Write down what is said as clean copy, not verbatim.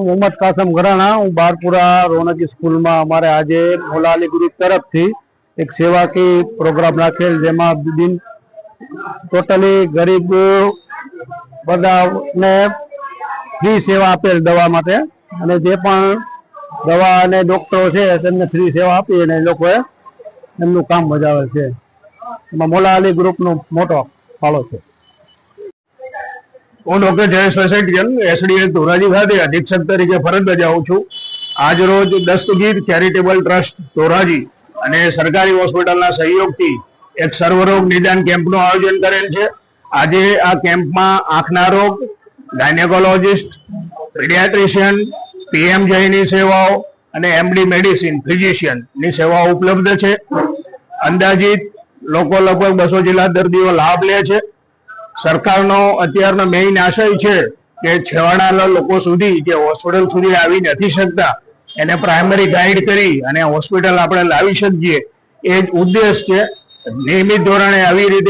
मोहम्मद कासम घराना हूँ बारपुरा रौनक स्कूल में अमारे आज मौला अली ग्रुप तरफ थी एक सेवा की प्रोग्राम राखेल जेमा दिन टोटली गरीब बधाने फ्री सेवा आपेल दवा माटे अने जे पण दवा अने डॉक्टरो छे तेमने फ्री सेवा आपी अने लोकोए एमनुं काम बजावे छे। एमां मौला अली ग्रुपनो मोटो फाळो छे। હું ડોક્ટર જયેશ વસેટિયન એસડીએસ ધોરાજી ખાતે અધિક્ષક તરીકે ફરજ બજાવું છું। આજ રોજ દસ્તગીર ચેરિટેબલ ટ્રસ્ટ ધોરાજી અને સરકારી હોસ્પિટલના સહયોગથી એક સર્વરોગ નિદાન કેમ્પનું આયોજન કરેલ છે। આજે આ કેમ્પમાં આંખના રોગ, ગાયનેકોલોજીસ્ટ, પીડિયાટ્રિશિયન, પીએમજેની સેવાઓ અને એમડી મેડિસિન ફિઝિશિયનની સેવાઓ ઉપલબ્ધ છે। અંદાજિત લોકો લગભગ 200 જેટલા દર્દીઓ લાભ લે છે। સરકારનો અત્યારનો મેઇન આશય છે કે છેવાડાના લોકો સુધી જે હોસ્પિટલ સુધી આવી નથી શકતા એને પ્રાઇમરી ગાઈડ કરી અને હોસ્પિટલ આપણે લાવી શકીએ, એ જ ઉદ્દેશ છે। નિયમિત ધોરણે આવી રીતે